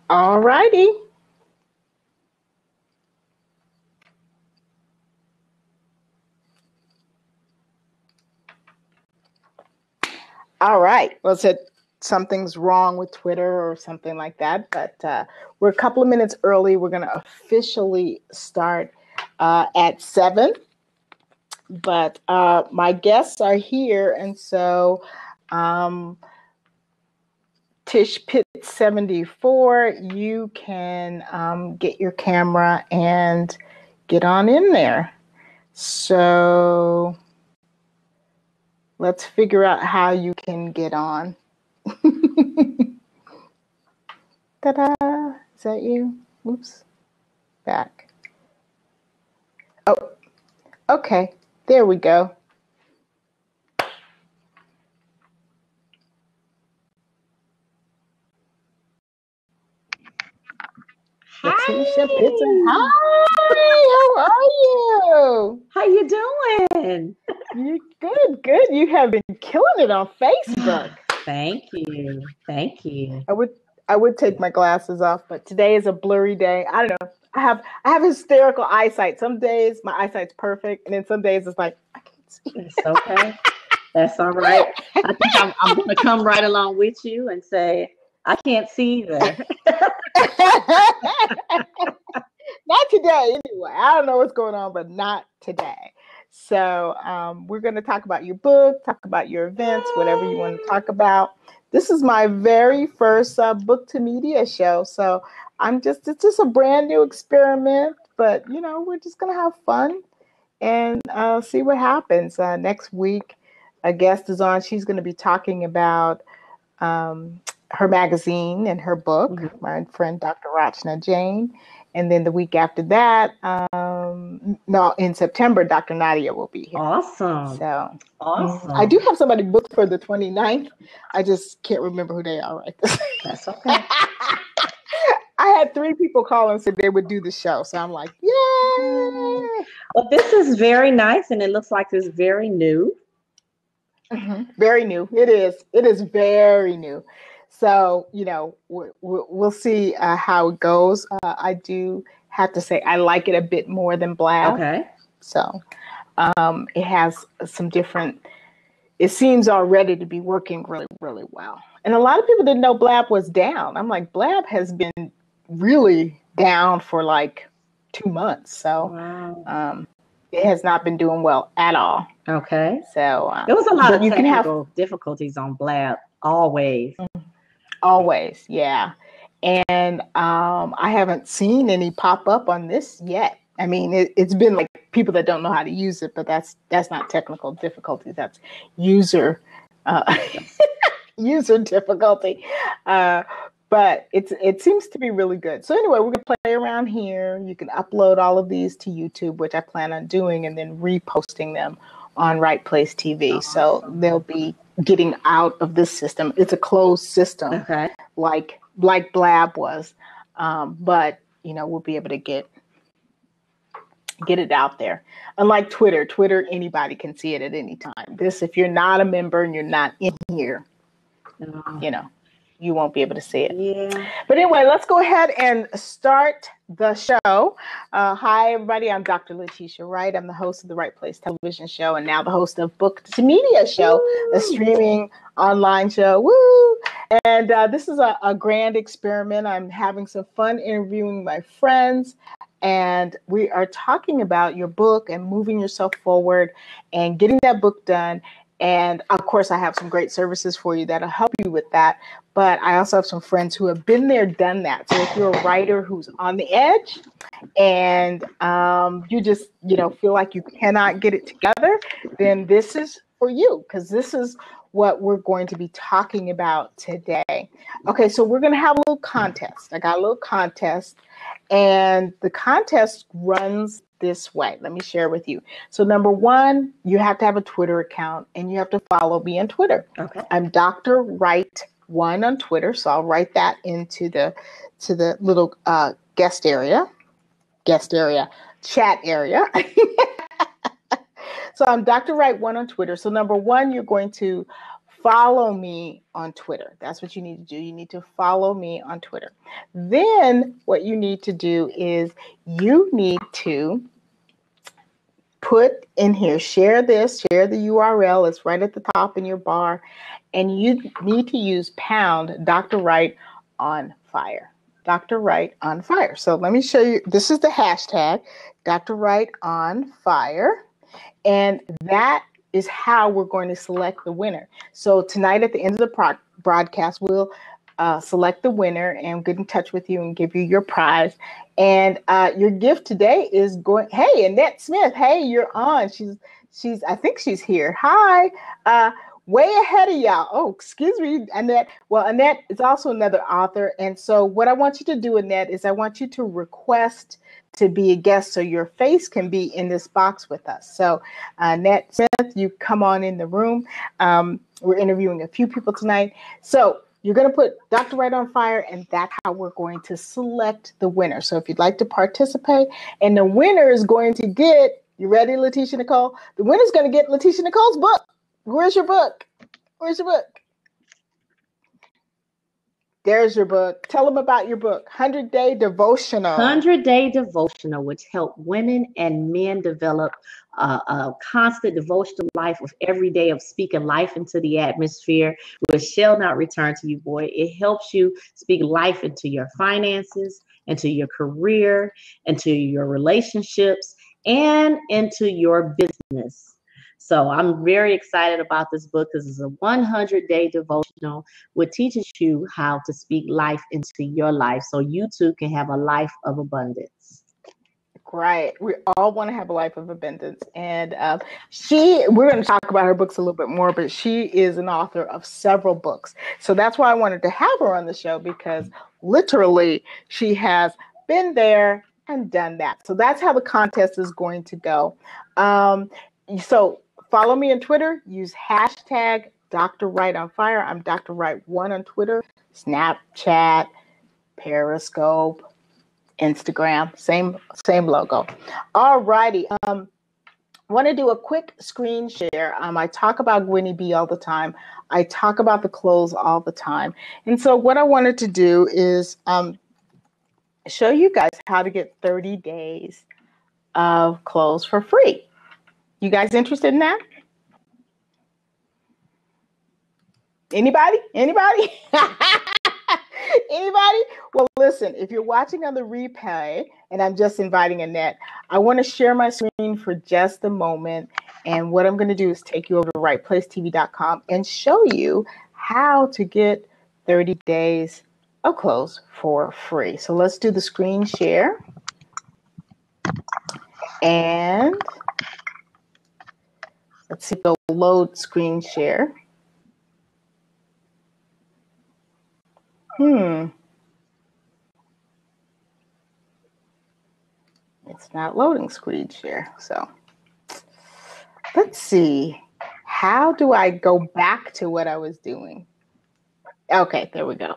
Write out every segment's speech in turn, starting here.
All righty. All right. Well, said something's wrong with Twitter or something like that, but we're a couple of minutes early. We're going to officially start at 7, but my guests are here, and so um, Tish Pitt 74, you can get your camera and get on in there. So let's figure out how you can get on. Ta-da! Is that you? Oops. Back. Oh, okay. There we go. Letitia Pitts. Hi, how are you? How you doing? You good, good. You have been killing it on Facebook. Thank you. Thank you. I would take my glasses off, but today is a blurry day. I don't know. I have hysterical eyesight. Some days my eyesight's perfect, and then some days it's like I can't see. It's okay. That's all right. I think I'm going to come right along with you and say I can't see either. Not today, anyway. I don't know what's going on, but not today. So we're going to talk about your book, talk about your events, whatever you want to talk about. This is my very first book to media show. So it's just a brand new experiment, but we're just going to have fun and see what happens. Next week, a guest is on. She's going to be talking about her magazine and her book, mm-hmm. My friend Dr. Rachna Jain. And then the week after that, in September, Dr. Nadia will be here. Awesome. So awesome. I do have somebody booked for the 29th. I just can't remember who they are right this. That's okay. I had 3 people call and said they would do the show. So I'm like, yay! Well, this is very nice, and it looks like it's very new. Mm-hmm. Very new. It is. It is very new. So, we'll see how it goes. I do have to say I like it a bit more than Blab. Okay. So it has some different, it seems already to be working really, really well. And a lot of people didn't know Blab was down. I'm like, Blab has been really down for like 2 months. So wow. It has not been doing well at all. Okay. So there was a lot of technical difficulties on Blab always. Always, yeah. And I haven't seen any pop up on this yet. I mean, it's been like people that don't know how to use it, but that's not technical difficulties. That's user user difficulty. But it seems to be really good. So anyway, we're gonna play around here. You can upload all of these to YouTube, which I plan on doing, and then reposting them on Wright Place TV. Awesome. So they'll be getting out of this system. It's a closed system, okay, like Blab was, but we'll be able to get it out there. Unlike Twitter, anybody can see it at any time. This, if you're not a member and you're not in here, you won't be able to see it. Yeah. But anyway, let's go ahead and start the show. Hi, everybody. I'm Dr. Letitia Wright. I'm the host of the Wright Place television show and now the host of Book to Media Show, a streaming online show. Woo! And this is a grand experiment. I'm having some fun interviewing my friends. And we are talking about your book and moving yourself forward and getting that book done. And of course, I have some great services for you that'll help you with that. But I also have some friends who have been there, done that. So if you're a writer who's on the edge and you just, feel like you cannot get it together, then this is for you, because this is what we're going to be talking about today. Okay, so we're going to have a little contest. I got a little contest, and the contest runs this way. Let me share with you. So number 1, you have to have a Twitter account and you have to follow me on Twitter. Okay. I'm Dr. Wright 1 on Twitter. So I'll write that into the little chat area. So I'm Dr. Wright 1 on Twitter. So number 1, you're going to follow me on Twitter. That's what you need to do. You need to follow me on Twitter. Then what you need to do is you need to put in here, share this, share the URL. It's right at the top in your bar. And you need to use pound Dr. Wright on fire. Dr. Wright on fire. So let me show you. This is the hashtag, Dr. Wright on fire. And that is how we're going to select the winner. So tonight at the end of the broadcast, we'll select the winner and get in touch with you and give you your prize. And your gift today is going, hey, Annette Smith, hey, you're on. She's I think she's here. Hi. Way ahead of y'all. Oh, excuse me, Annette. Well, Annette is also another author. And so what I want you to do, Annette, is I want you to request to be a guest so your face can be in this box with us. So Annette Smith, you come on in the room. We're interviewing a few people tonight. So you're going to put Dr. Wright on fire, and that's how we're going to select the winner. So if you'd like to participate, and the winner is going to get, you ready, Letitia Nicole? The winner's going to get Letitia Nicole's book. Where's your book? Where's your book? There's your book. Tell them about your book, 100-Day Devotional. 100-Day Devotional, which help women and men develop a constant devotional life of every day of speaking life into the atmosphere, which shall not return to you void. It helps you speak life into your finances, into your career, into your relationships, and into your business. So I'm very excited about this book because it's a 100-day devotional which teaches you how to speak life into your life so you too can have a life of abundance. Right. We all want to have a life of abundance. And we're going to talk about her books a little bit more, but she is an author of several books. So that's why I wanted to have her on the show, because literally she has been there and done that. So that's how the contest is going to go. So follow me on Twitter. Use hashtag Dr. Wright on fire. I'm Dr. Wright 1 on Twitter, Snapchat, Periscope, Instagram, same logo. All righty. I want to do a quick screen share. I talk about Gwenny B all the time. I talk about the clothes all the time. And so what I wanted to do is show you guys how to get 30 days of clothes for free. You guys interested in that? Anybody? Anybody? Anybody? Well, listen, if you're watching on the replay, and I'm just inviting Annette, I want to share my screen for just a moment. And what I'm going to do is take you over to rightplacetv.com and show you how to get 30 days of clothes for free. So let's do the screen share. And let's see if it'll load screen share. It's not loading screen share. So let's see. How do I go back to what I was doing? Okay, there we go.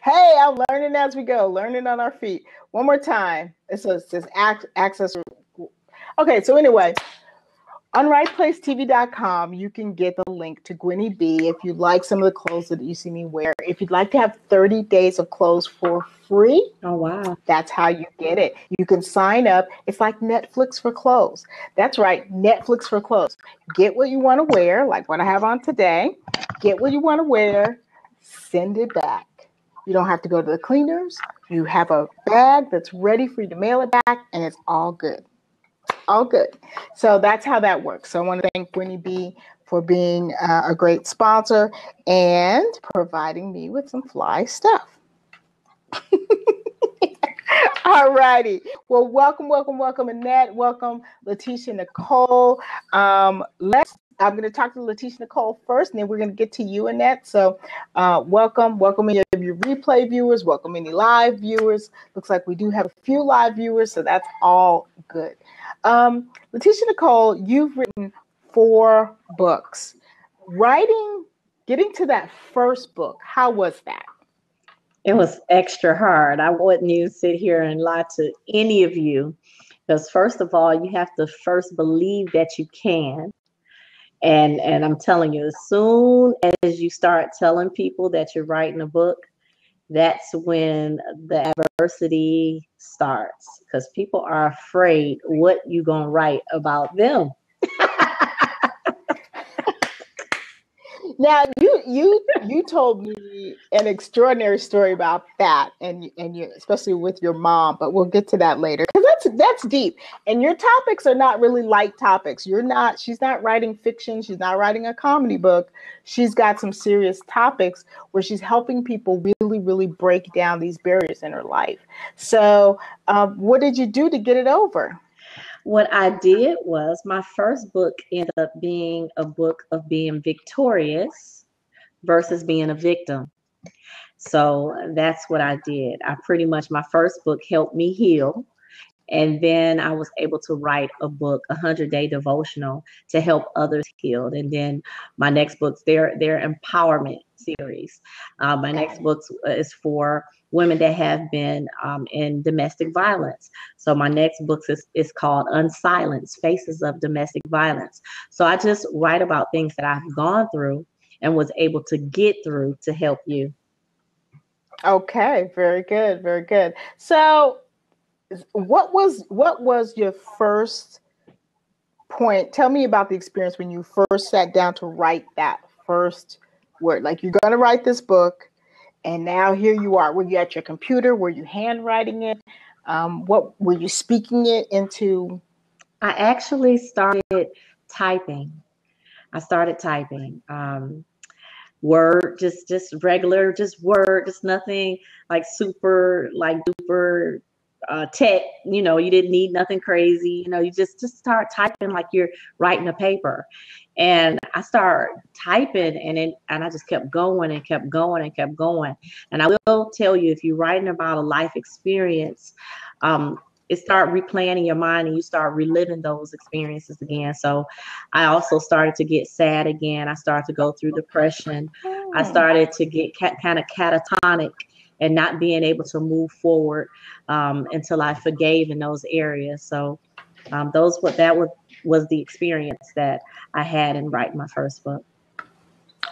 Hey, I'm learning as we go, learning on our feet. One more time. It says access. Okay, so anyway, on rightplacetv.com, you can get the link to Gwenny B if you like some of the clothes that you see me wear. If you'd like to have 30 days of clothes for free, oh wow, that's how you get it. You can sign up. It's like Netflix for clothes. That's right, Netflix for clothes. Get what you want to wear, like what I have on today. Get what you want to wear, send it back. You don't have to go to the cleaners. You have a bag that's ready for you to mail it back, and it's all good. All good. So that's how that works. So I want to thank Gwenny B for being a great sponsor and providing me with some fly stuff. All righty. Well, welcome, Annette. Welcome, Letitia Nicole. I'm going to talk to Letitia Nicole first, and then we're going to get to you, Annette. So welcome any of your replay viewers. Welcome any live viewers. Looks like we do have a few live viewers, so that's all good. Letitia Nicole, you've written 4 books. Getting to that first book, how was that? It was extra hard. I wouldn't even sit here and lie to any of you, because first of all, you have to first believe that you can. And I'm telling you, as soon as you start telling people that you're writing a book, that's when the adversity starts, because people are afraid what you gonna write about them. Now you told me an extraordinary story about that, and you, especially with your mom, but we'll get to that later because that's deep. And your topics are not really light topics. She's not writing fiction. She's not writing a comedy book. She's got some serious topics where she's helping people really, really break down these barriers in her life. So, what did you do to get it over? What I did was, my first book ended up being a book of being victorious versus being a victim. So that's what I did. I pretty much, my first book helped me heal. And then I was able to write a book, a 100-day devotional, to help others heal. And then my next books, they're empowerment series. My Got next it. book is for women that have been in domestic violence. So my next book is called Unsilenced: Faces of Domestic Violence. So I just write about things that I've gone through and was able to get through to help you. Okay, very good, very good. So, what was your first point? Tell me about the experience when you first sat down to write that first word. Like, you're going to write this book, and now here you are. Were you at your computer? Were you handwriting it? What were you speaking it into? I actually started typing. I started typing. Word, just regular, just word, just nothing like super, like duper tech. You didn't need nothing crazy. You just start typing like you're writing a paper. And I started typing, and I just kept going and kept going and kept going. And I will tell you, if you're writing about a life experience, um, it start replaying in your mind, and you start reliving those experiences again. So I also started to get sad again. I started to go through depression. I Hmm. started to get kind of catatonic and not being able to move forward until I forgave in those areas. So that was the experience that I had in writing my first book.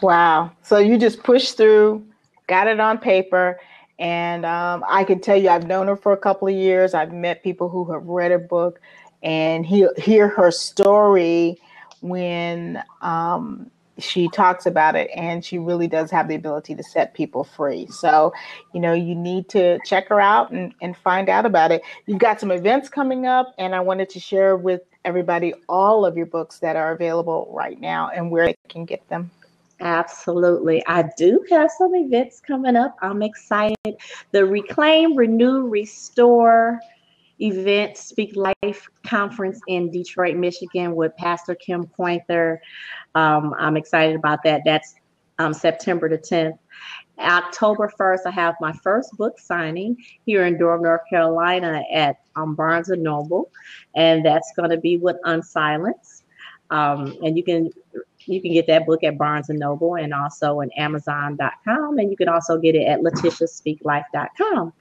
Wow. So you just pushed through, got it on paper. And I can tell you, I've known her for a couple of years. I've met people who have read her book and hear her story when she talks about it. And she really does have the ability to set people free. So, you need to check her out and find out about it. You've got some events coming up, and I wanted to share with everybody all of your books that are available right now and where they can get them. Absolutely. I do have some events coming up. I'm excited. The Reclaim, Renew, Restore event, Speak Life conference in Detroit, Michigan, with Pastor Kim Pointer. I'm excited about that. That's September the 10th. October 1st, I have my first book signing here in Durham, North Carolina at Barnes& and Noble, and that's going to be with Unsilence. And you can get that book at Barnes& and Noble, and also on Amazon.com, and you can also get it at LetitiaSpeakLife.com.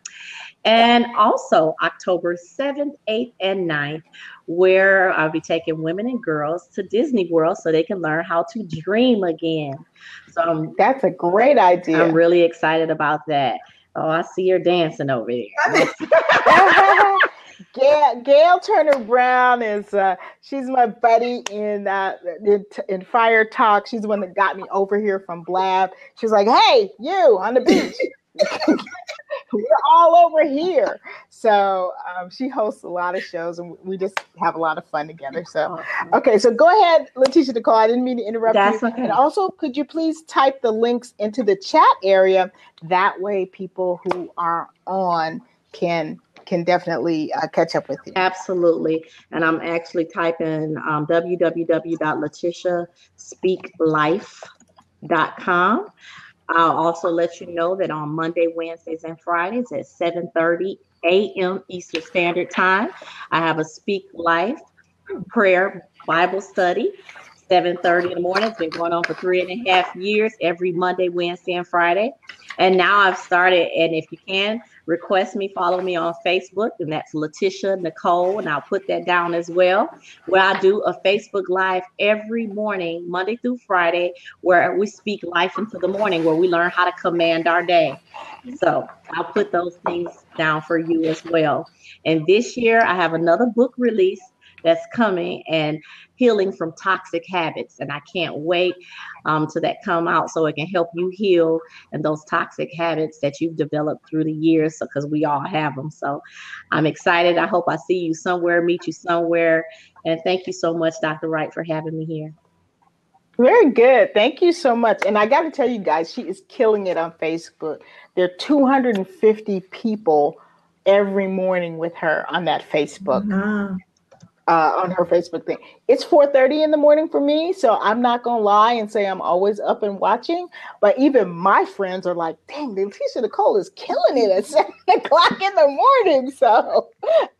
And also October 7th, 8th, and 9th, where I'll be taking women and girls to Disney World so they can learn how to dream again. So That's a great I'm idea. really excited about that. Oh, I see her dancing over there. Gail Turner Brown is she's my buddy in Fire Talk. She's the one that got me over here from Blab. She's like, "Hey, you on the beach? We're all over here." So she hosts a lot of shows, and we just have a lot of fun together. So, Awesome. okay, so go ahead, Letitia Nicole. I didn't mean to interrupt you. That's okay. And also, could you please type the links into the chat area? That way, people who are on can definitely catch up with you. Absolutely. And I'm actually typing www.letitiaspeaklife.com. I'll also let you know that on Monday, Wednesdays, and Fridays at 7:30 a.m. Eastern Standard Time, I have a Speak Life prayer Bible study 7:30 in the morning. It's been going on for 3.5 years, every Monday, Wednesday, and Friday. And now I've started, and if you can, request me, follow me on Facebook, and that's Letitia Nicole, and I'll put that down as well, where I do a Facebook Live every morning, Monday through Friday, where we speak life into the morning, where we learn how to command our day. So I'll put those things down for you as well. And this year, I have another book release that's coming, and healing from toxic habits. And I can't wait till that come out so it can help you heal and those toxic habits that you've developed through the years, because we all have them. So I'm excited. I hope I see you somewhere, meet you somewhere. And thank you so much, Dr. Wright, for having me here. Very good. Thank you so much. And I got to tell you guys, she is killing it on Facebook. There are 250 people every morning with her on that Facebook. Wow. On her Facebook thing. It's 4:30 in the morning for me, so I'm not gonna lie and say I'm always up and watching. But even my friends are like, "Dang, Letitia Nicole is killing it at 7 o'clock in the morning." So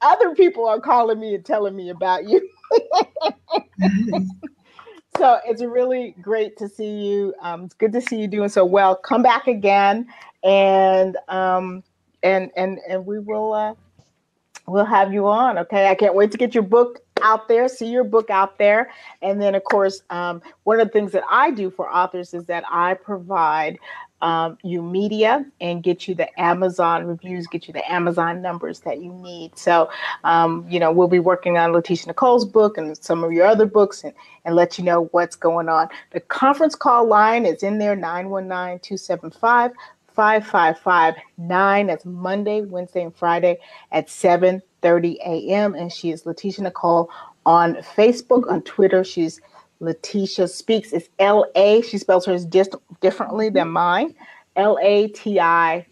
other people are calling me and telling me about you. So it's really great to see you. It's good to see you doing so well. Come back again, and we will. We'll have you on. Okay. I can't wait to get your book out there, see your book out there. And then, of course, one of the things that I do for authors is that I provide you media and get you the Amazon reviews, get you the Amazon numbers that you need. So, we'll be working on Letitia Nicole's book and some of your other books and let you know what's going on. The conference call line is in there, 919-275-5559. That's Monday, Wednesday, and Friday at 7:30 a.m. And she is Letitia Nicole on Facebook. On Twitter, she's Letitia Speaks. It's L-A. She spells hers differently than mine. Laticia.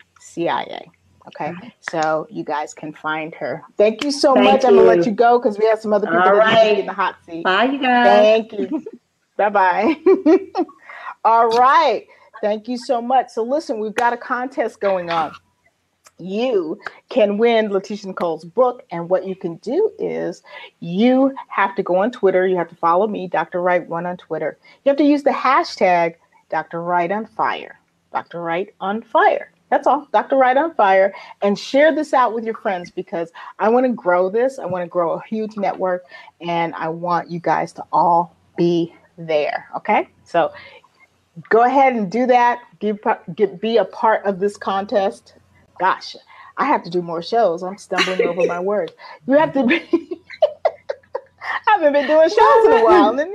Okay, so you guys can find her. Thank you so much. I'm going to let you go because we have some other people that need to be in the hot seat. Bye, you guys. Thank you. Bye-bye. All right. Thank you so much. So listen, we've got a contest going on. You can win Letitia Nicole's book. And what you can do is you have to go on Twitter. You have to follow me, Dr. Wright 1 on Twitter. You have to use the hashtag Dr. Wright on Fire. Dr. Wright on Fire. That's all. Dr. Wright on Fire. And share this out with your friends because I want to grow this. I want to grow a huge network. And I want you guys to all be there. Okay? So go ahead and do that. Be a part of this contest. Gosh, I have to do more shows. I'm stumbling over my words. You have to be. I haven't been doing shows in a while. And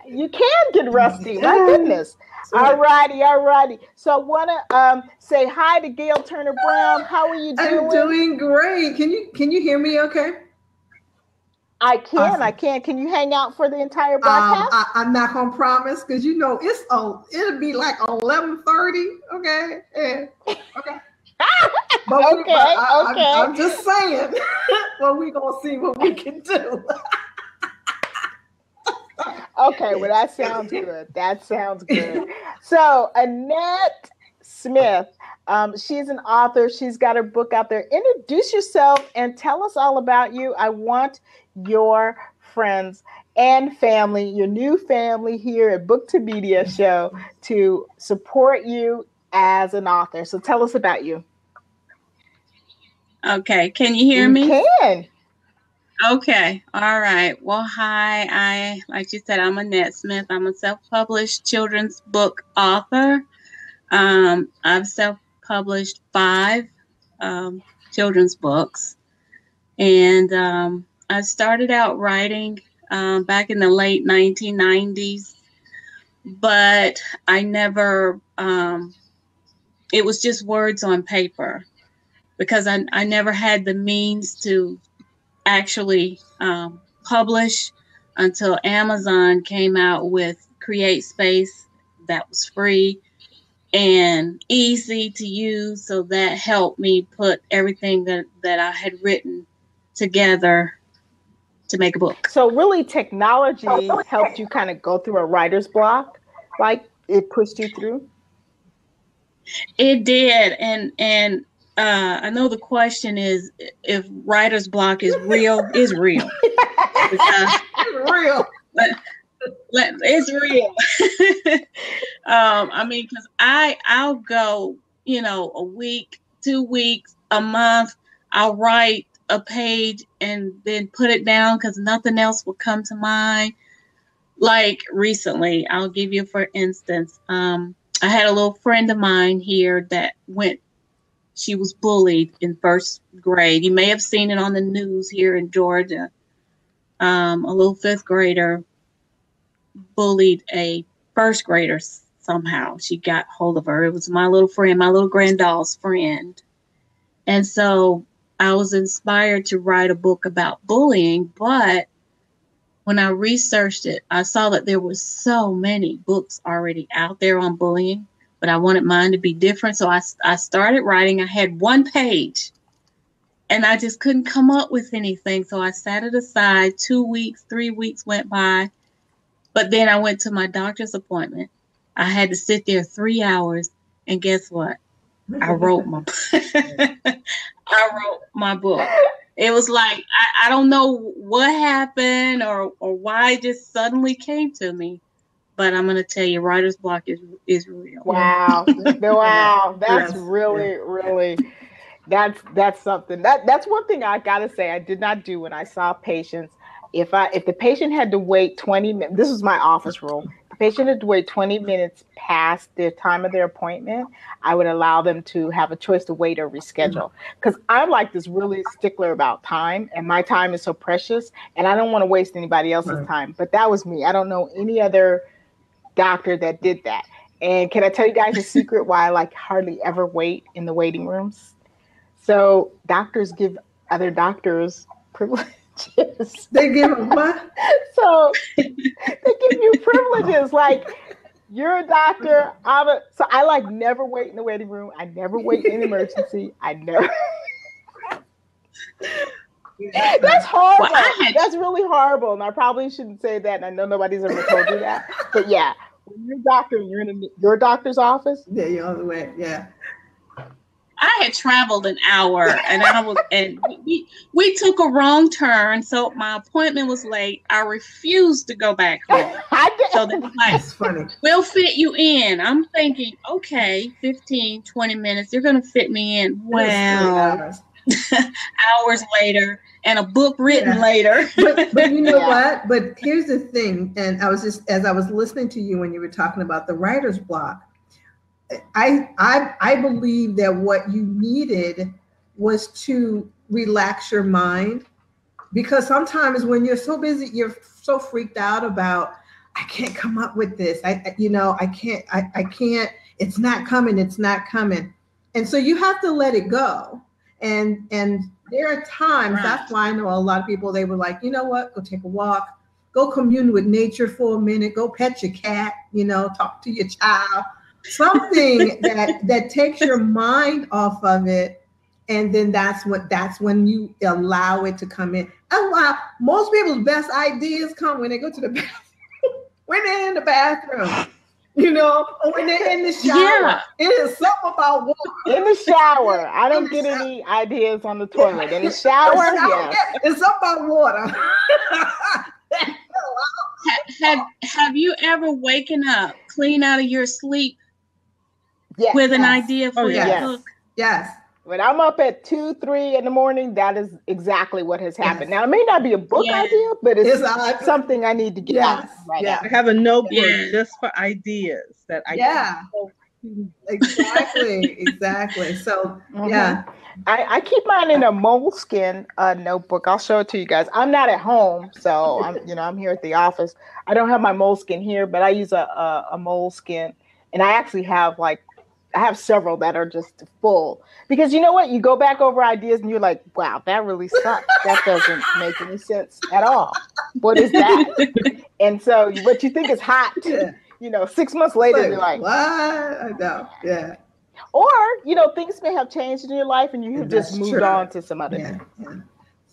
you can get rusty. My goodness. All righty. So I want to say hi to Gail Turner Brown. How are you doing? I'm doing great. Can you hear me okay? I can. Awesome. I can. Can you hang out for the entire broadcast? I'm not gonna promise because it's on. It'll be like 11:30. Okay. Yeah. Okay. Okay. I'm just saying. Well, we're gonna see what we can do. Okay. Well, that sounds good. So Annette Smith. She's an author. She's got her book out there. Introduce yourself and tell us all about you. I want your friends and family, your new family here at Book to Media Show to support you as an author. So tell us about you. Okay. Can you hear me? Can. Okay. All right. Well, hi. Like you said, I'm Annette Smith. I'm a self-published children's book author. I've self-published 5 children's books. And I started out writing back in the late 1990s, but I never, it was just words on paper because I never had the means to actually publish until Amazon came out with Create Space that was free and easy to use. So that helped me put everything that I had written together to make a book. So really technology helped you kind of go through a writer's block, like it pushed you through? It did. And I know the question is if writer's block is real, is real. Real. It's real. I mean, because I'll go, a week, 2 weeks, a month. I'll write a page and then put it down because nothing else will come to mind. Like recently, I'll give you for instance. I had a little friend of mine here that she was bullied in first grade. You may have seen it on the news here in Georgia. A little fifth grader bullied a first grader somehow. She got hold of her. It was my little friend, my little granddoll's friend. And so I was inspired to write a book about bullying, but when I researched it, I saw that there were so many books already out there on bullying, but I wanted mine to be different. So I started writing. I had one page and I just couldn't come up with anything. So I sat it aside. 2 weeks, 3 weeks went by. But then I went to my doctor's appointment. I had to sit there 3 hours. And guess what? I wrote my book. It was like, I don't know what happened or why it just suddenly came to me. But I'm going to tell you, writer's block is real. Wow. Wow. That's really, that's something. That's one thing I got to say I did not do when I saw patients. If the patient had to wait 20 minutes, this was my office rule. The patient had to wait 20 minutes past the time of their appointment, I would allow them to have a choice to wait or reschedule. Because I'm like this really stickler about time, and my time is so precious, and I don't want to waste anybody else's time. But that was me. I don't know any other doctor that did that. And can I tell you guys a secret why I hardly ever wait in the waiting rooms? So doctors give other doctors privileges. They give them what? So they give you privileges. Like, you're a doctor. So I never wait in the waiting room. I never wait in emergency. I never. That's horrible. Well, That's really horrible. And I probably shouldn't say that. And I know nobody's ever told you that. But yeah, when you're a doctor and you're in your doctor's office. Yeah, you're on the way. Yeah. I had traveled an hour and we took a wrong turn, so my appointment was late. I refused to go back home. So they were like, that's funny. We'll fit you in. I'm thinking, okay, 15, 20 minutes, you're gonna fit me in. Well, hours later and a book written later. But you know what? But here's the thing, and as I was listening to you when you were talking about the writer's block, I believe that what you needed was to relax your mind, because sometimes when you're so busy, you're so freaked out about, I can't come up with this. I can't, it's not coming. And so you have to let it go. And there are times, that's why I know a lot of people, they were like, you know what, go take a walk, go commune with nature for a minute, go pet your cat, talk to your child. Something that takes your mind off of it, and then that's when you allow it to come in. And wow, most people's best ideas come when they go to the bathroom, when they're in the bathroom, or when they're in the shower. Yeah. It is something about water. In the shower. I don't get any ideas on the toilet. In the shower, yeah. It's something about water. Have you ever waken up clean out of your sleep? Yes. With an idea for your book? Yes. When I'm up at 2, 3 in the morning, that is exactly what has happened. Now, it may not be a book idea, but it's something I need to get out right now. I have a notebook just for ideas that I Exactly. So, I keep mine in a moleskin notebook. I'll show it to you guys. I'm not at home, so I'm here at the office. I don't have my moleskin here, but I use a moleskin, and I actually have I have several that are just full, because you know what? You go back over ideas and you're like, wow, that really sucks. That doesn't make any sense at all. What is that? And so what you think is hot, 6 months later, you're like, what? I know. Yeah. Or, things may have changed in your life and you have just moved on to some other thing. Yeah.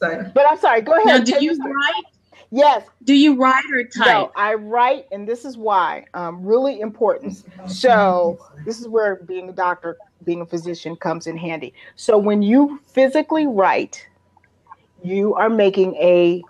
Sorry. But I'm sorry, go ahead. Now, do you write? Yes. Do you write or type? No, I write, and this is why, really important. So this is where being a doctor, being a physician comes in handy. So when you physically write, you are making a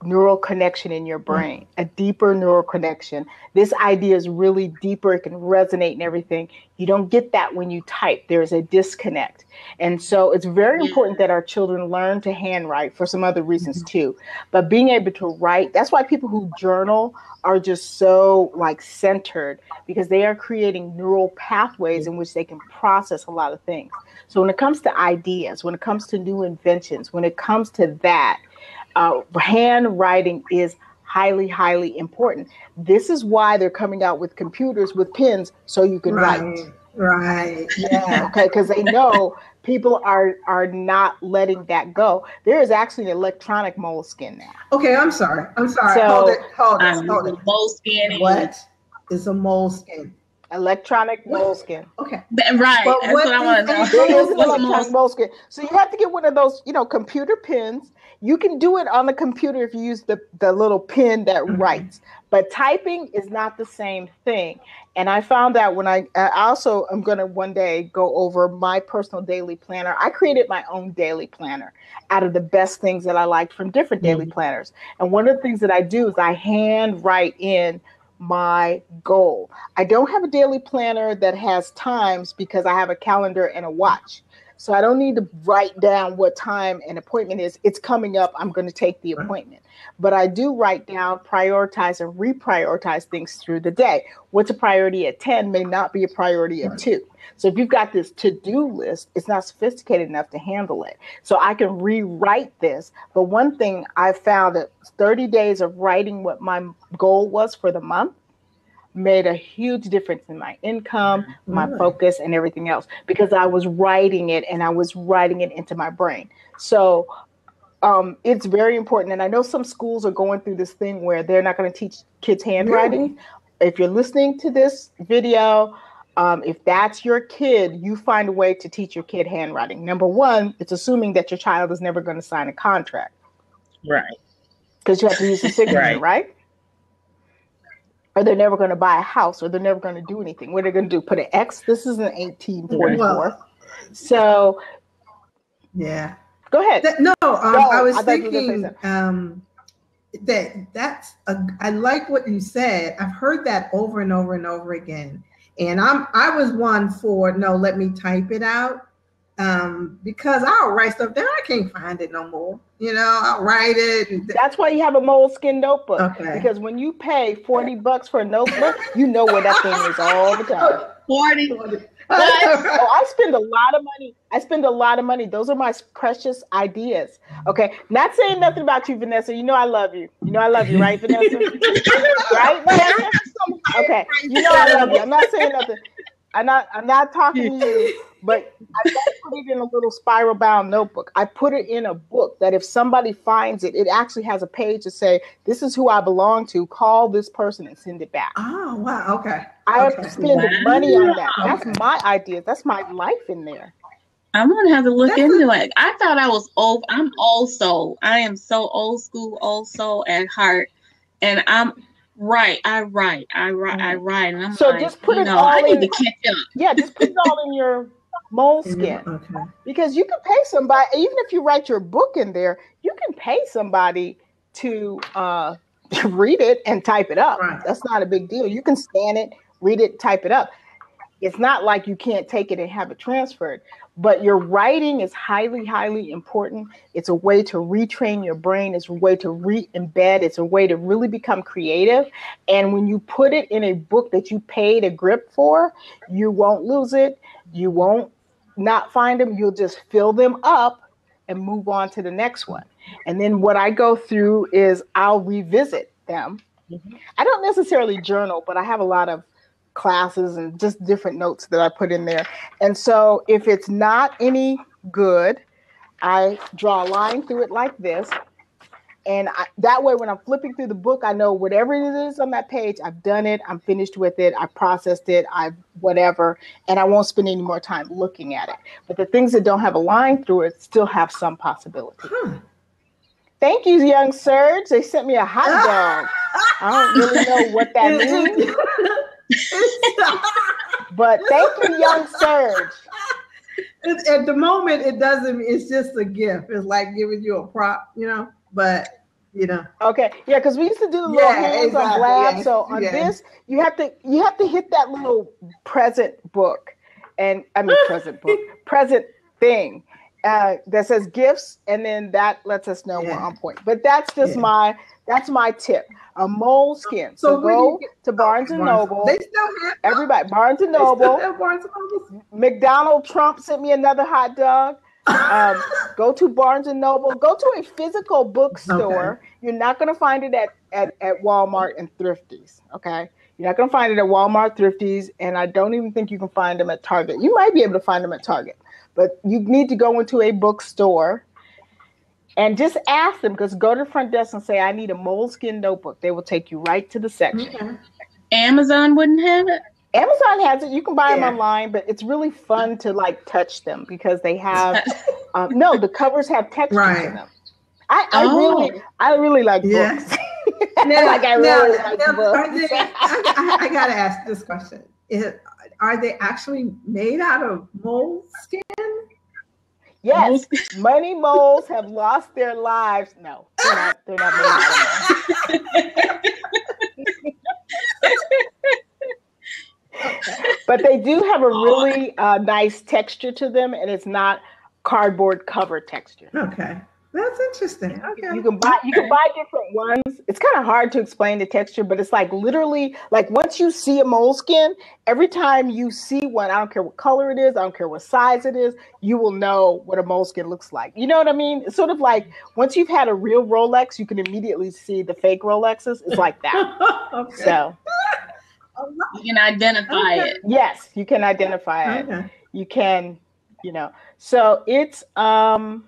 neural connection in your brain, a deeper neural connection. This idea is really deeper. It can resonate and everything. You don't get that when you type. There's a disconnect. And so it's very important that our children learn to handwrite for some other reasons too. But being able to write, that's why people who journal are just so like centered, because they are creating neural pathways in which they can process a lot of things. So when it comes to ideas, when it comes to new inventions, when it comes to that, handwriting is highly, highly important. This is why they're coming out with computers with pens so you can write. Right. Yeah. Okay. Because they know people are not letting that go. There is actually an electronic moleskin now. Okay. I'm sorry. So, Hold it. Moleskin. What is a moleskin? Electronic moleskin. Okay. Right. But That's what I want to know. There is an electronic moleskin. So you have to get one of those, computer pens. You can do it on the computer if you use the little pen that writes. But typing is not the same thing. And I found out when I also am going to one day go over my personal daily planner. I created my own daily planner out of the best things that I liked from different daily planners. And one of the things that I do is I hand write in my goal. I don't have a daily planner that has times because I have a calendar and a watch. So I don't need to write down what time an appointment is. It's coming up. I'm going to take the appointment. But I do write down, prioritize, and reprioritize things through the day. What's a priority at 10 may not be a priority at 2. So if you've got this to-do list, it's not sophisticated enough to handle it. So I can rewrite this. But one thing I found that 30 days of writing what my goal was for the month made a huge difference in my income, my focus, and everything else, because I was writing it and I was writing it into my brain. So it's very important. And I know some schools are going through this thing where they're not going to teach kids handwriting. If you're listening to this video, if that's your kid, you find a way to teach your kid handwriting. Number one, it's assuming that your child is never going to sign a contract. Right. Because you have to use the signature, right? Or they're never going to buy a house, or they're never going to do anything. What are they going to do? Put an X? This is an 1844. Well, so, yeah. Go ahead. I was thinking I like what you said. I've heard that over and over and over again. And I was one for, no, let me type it out. Because I'll write stuff down. I can't find it no more. I'll write it. That's why you have a moleskin notebook. Okay. Because when you pay $40 for a notebook, you know where that thing is all the time. 40. I spend a lot of money. Those are my precious ideas. Okay. Not saying nothing about you, Vanessa. I love you. I love you, right, Vanessa? Right, Vanessa? Okay. I love you. I'm not saying nothing. I'm not talking to you, but I don't put it in a little spiral bound notebook. I put it in a book that if somebody finds it, it actually has a page to say, this is who I belong to. Call this person and send it back. Oh, wow. Okay. I have to spend money on that. That's my ideas. That's my life in there. I'm going to have to look into it. I thought I was old. I'm old soul. I am so old school, old soul at heart. And I write. And I'm so just put it all I need in, to catch up. Yeah, just put it all in your moleskin. Okay. Because you can pay somebody, even if you write your book in there, you can pay somebody to read it and type it up. Right. That's not a big deal. You can scan it, read it, type it up. It's not like you can't take it and have it transferred. But your writing is highly, highly important. It's a way to retrain your brain. It's a way to re-embed. It's a way to really become creative. And when you put it in a book that you paid a grip for, you won't lose it. You won't not find them. You'll just fill them up and move on to the next one. And then what I go through is I'll revisit them. I don't necessarily journal, but I have a lot of classes and just different notes that I put in there. And so if it's not any good, I draw a line through it like this. And that way, when I'm flipping through the book, I know whatever it is on that page, I've done it, I'm finished with it, I processed it, I've whatever, and I won't spend any more time looking at it. But the things that don't have a line through it still have some possibility. Thank you, young Serge. They sent me a hot dog. I don't really know what that means. But thank you, young Serge. At the moment, it doesn't. It's just a gift. It's like giving you a prop, but you know. Okay, yeah, because we used to do the little Yeah, hands on exactly, blab. yeah, So on yeah. this, you have to hit that little present book, and I mean present thing that says gifts, and then that lets us know we're Yeah. on point. But that's just Yeah. that's my tip. A moleskin. So where do you go get to Barnes and Noble. They still have Everybody, Barnes and They still Noble. have Barnes and Noble. McDonald Trump sent me another hot dog. Go to Barnes and Noble. Go to a physical bookstore. Okay. You're not going to find it at Walmart and Thrifties. Okay, you're not going to find it at Walmart, Thrifties, and I don't even think you can find them at Target. You might be able to find them at Target, but you need to go into a bookstore and just ask them. Because go to the front desk and say, "I need a moleskin notebook." They will take you right to the section. Okay. Amazon wouldn't have it? Amazon has it. You can buy them online, but it's really fun to like touch them because they have no, the covers have textures in them. I really like books. I gotta ask this question: are they actually made out of moleskin? Yes, many moles have lost their lives. No, they're not made out of moles. But they do have a really nice texture to them, and it's not cardboard cover texture. Okay, that's interesting. Okay, you can buy different ones. It's kind of hard to explain the texture, but it's like literally like once you see a moleskin, every time you see one, I don't care what color it is, I don't care what size it is, you will know what a moleskin looks like. You know what I mean? It's sort of like once you've had a real Rolex, you can immediately see the fake Rolexes. It's like that. Okay. So. You can identify it. Yes, you can identify it. You can, So it's I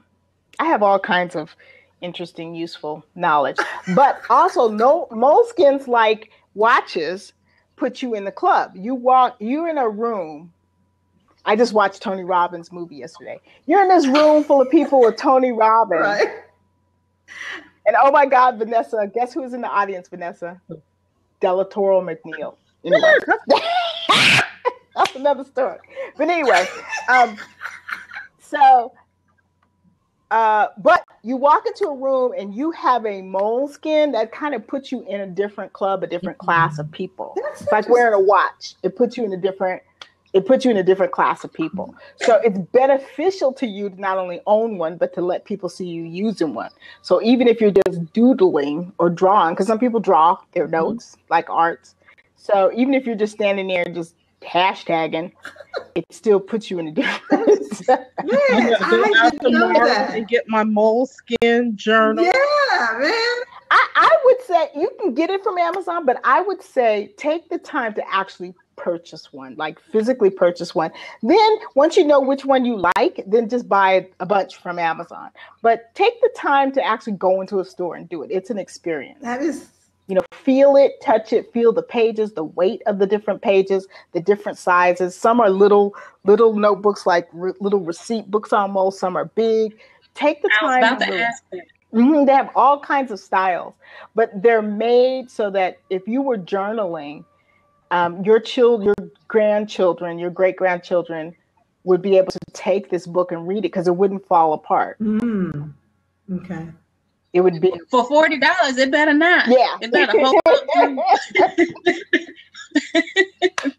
have all kinds of interesting, useful knowledge. But also moleskins like watches put you in the club. You're in a room. I just watched Tony Robbins' movie yesterday. You're in this room full of people with Tony Robbins. Right. And oh my God, Vanessa, guess who's in the audience, Vanessa? Delatoro McNeil. Anyway, that's another story. But anyway, but you walk into a room and you have a moleskin that kind of puts you in a different club, a different class of people. It's like wearing a watch. It puts you in a different class of people. So it's beneficial to you to not only own one, but to let people see you using one. So even if you're just doodling or drawing, because some people draw their notes like arts. So even if you're just standing there and just hashtagging, it still puts you in a different. I didn't know that. And get my moleskin journal. Yeah, man. I would say you can get it from Amazon, but I would say take the time to actually purchase one, like physically purchase one. Then once you know which one you like, then just buy a bunch from Amazon. But take the time to actually go into a store and do it. It's an experience. That is. Feel it, touch it, feel the pages, the weight of the different pages, the different sizes. Some are little notebooks, like little receipt books almost. Some are big. Take the time. I was about to ask that. They have all kinds of styles, but they're made so that if you were journaling, your grandchildren, your great grandchildren would be able to take this book and read it because it wouldn't fall apart. Okay. It would be for $40. It better not. Yeah, it better hold up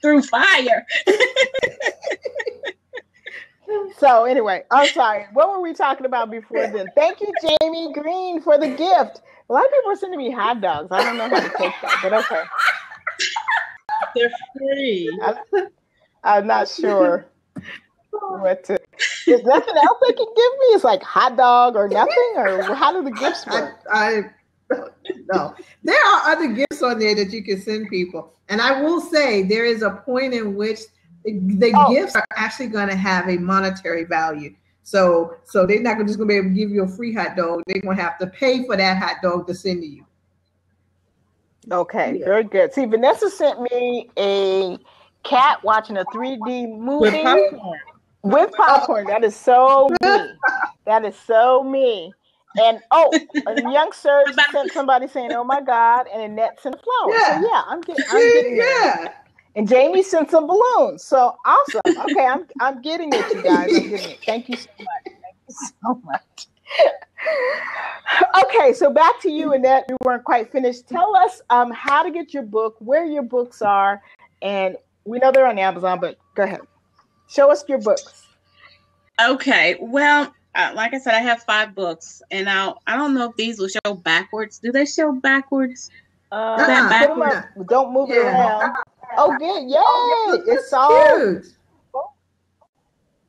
through fire. So anyway, I'm sorry. What were we talking about before then? Thank you, Jamie Green, for the gift. A lot of people are sending me hot dogs. I don't know how to take that, but okay. They're free. I'm not sure what to. There's nothing else they can give me? It's like hot dog or nothing? Or how do the gifts work? I don't know. There are other gifts on there that you can send people. And I will say there is a point in which the gifts are actually going to have a monetary value. So they're not just going to be able to give you a free hot dog. They're going to have to pay for that hot dog to send to you. Okay, very good. See, Vanessa sent me a cat watching a 3D movie. With popcorn. That is so me. That is so me. And a young Serge sent somebody saying, "Oh my God," and Annette sent a flower. Yeah. So I'm getting it. And Jamie sent some balloons. So awesome. Okay, I'm getting it, you guys. I'm getting it. Thank you so much. Thank you so much. Okay, so back to you, Annette. We weren't quite finished. Tell us how to get your book, where your books are, and we know they're on Amazon, but go ahead. Show us your books. Okay, well, like I said, I have 5 books, and I don't know if these will show backwards. Do they show backwards? Backwards? Don't move it around. Oh, good. Yay! It's all cute.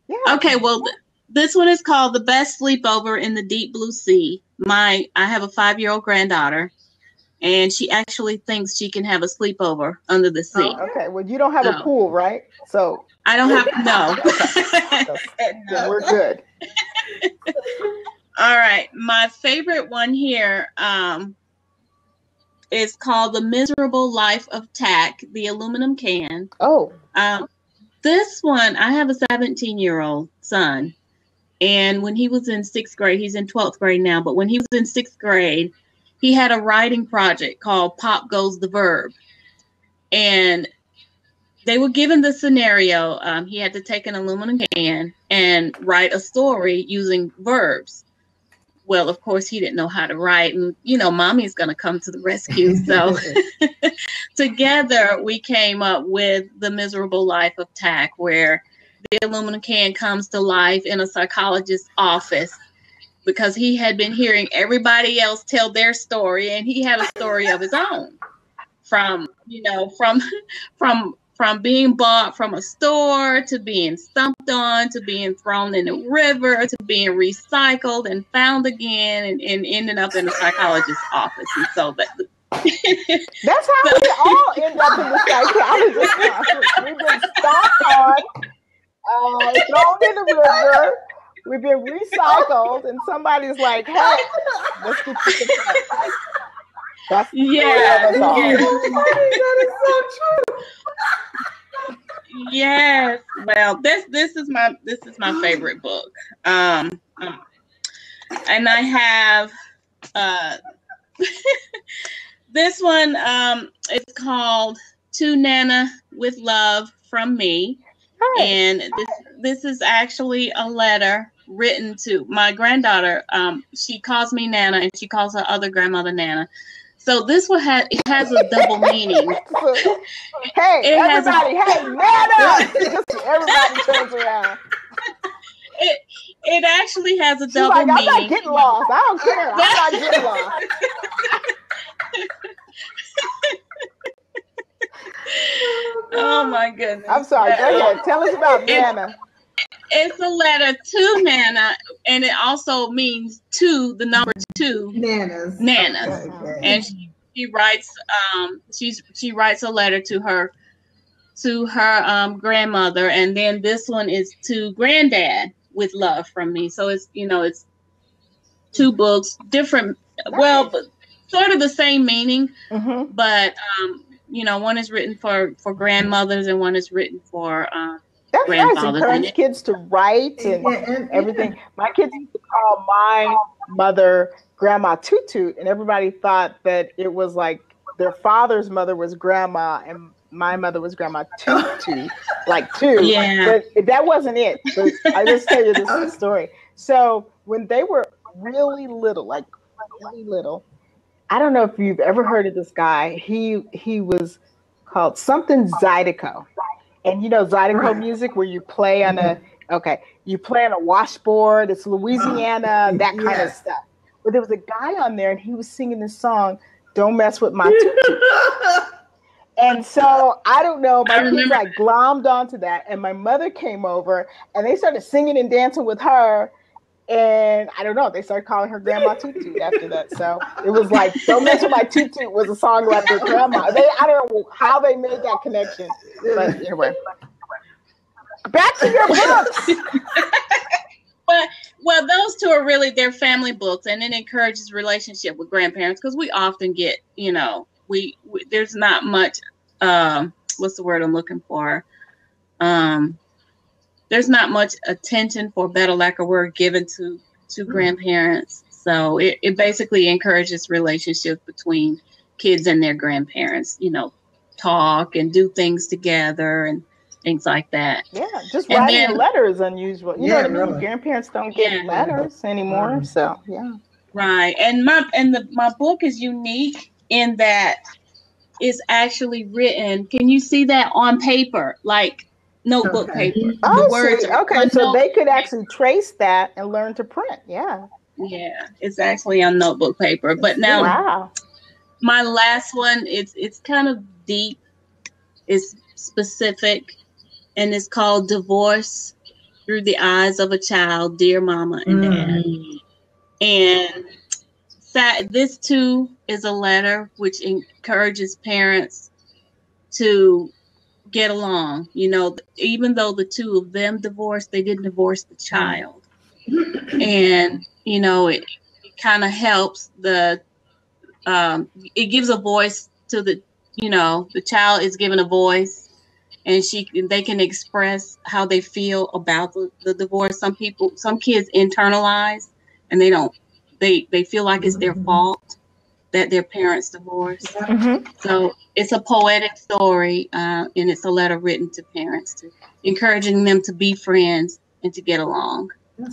Yeah. Okay, well, this one is called The Best Sleepover in the Deep Blue Sea. I have a 5-year-old granddaughter, and she actually thinks she can have a sleepover under the sea. Oh, okay, well, you don't have a pool, right? So I don't have, no. No. We're good. All right, my favorite one here is called The Miserable Life of Tack, the aluminum can. Oh. This one, I have a 17-year-old son, and when he was in 6th grade, he's in 12th grade now, but when he was in 6th grade, he had a writing project called Pop Goes the Verb. And they were given the scenario. He had to take an aluminum can and write a story using verbs. Well, of course, he didn't know how to write. And, mommy's going to come to the rescue. So together we came up with The Miserable Life of Tack, where the aluminum can comes to life in a psychologist's office because he had been hearing everybody else tell their story, and he had a story of his own from being bought from a store to being stumped on to being thrown in a river to being recycled and found again and ending up in a psychologist's office. And so that's how we all end up in the psychologist's office. We've been stomped on, thrown in the river. We've been recycled, and somebody's like, "Hey, let's get you some." That's yes. That is so true. Yes. Well, this is my favorite book. And I have this one. It's called To Nana with Love from Me. And this is actually a letter written to my granddaughter. She calls me Nana, and she calls her other grandmother Nana. So this one has a double meaning. Hey, everybody! Hey, Nana! Everybody turns around. It actually has a double meaning. I'm not getting lost. I don't care. I'm not getting lost. Oh my goodness! I'm sorry. Go ahead. Tell us about Nana. It's a letter to Nana, and it also means the number 2. Nanas. Okay. And she writes she writes a letter to her grandmother, and then this one is to Granddad with love from me. So it's it's 2 books, different, well, but sort of the same meaning, but one is written for grandmothers and one is written for that's grandfathers. Nice. Encourage kids to write and everything. My kids used to call my mother Grandma Toot Toot, and everybody thought that it was like their father's mother was Grandma and my mother was Grandma Toot Toot, like 2. Yeah. But that wasn't it. But I just tell you this story. So when they were really little, I don't know if you've ever heard of this guy. He was called something Zydeco. And Zydeco music where you play on you play on a washboard, it's Louisiana, that kind of stuff. But there was a guy on there and he was singing this song, Don't Mess With My Tutu. And so I don't know, my kids like glommed onto that, and my mother came over and they started singing and dancing with her. And I don't know, they started calling her Grandma Toot Toot after that. So it was like, Don't Mess With My Toot Toot was a song about their grandma. I don't know how they made that connection. But anyway, back to your books. Well, those 2 are really their family books, and it encourages relationship with grandparents because we often get, we there's not much, what's the word I'm looking for? There's not much attention, for better lack of word, given to grandparents. So it basically encourages relationships between kids and their grandparents, talk and do things together and things like that. Yeah, just writing a letter is unusual. You know what I mean? Really. Grandparents don't get letters anymore. So, yeah. Right. And my book is unique in that it's actually written. Can you see that on paper? Like notebook paper. The I words see. are Okay, on so they notebook could paper. actually trace that and learn to print. Yeah. Yeah, it's actually on notebook paper. But now Wow. my last one, it's kind of deep. It's specific, and it's called Divorce Through the Eyes of a Child, Dear Mama and Dad. And this too is a letter which encourages parents to get along. You know, even though the two of them divorced, they didn't divorce the child. And, you know, it kind of helps it gives a voice to the child is given a voice, and they can express how they feel about the divorce. Some kids internalize, and they feel like it's their fault that their parents divorced. Mm-hmm. So it's a poetic story, and it's a letter written to parents, to encouraging them to be friends and to get along.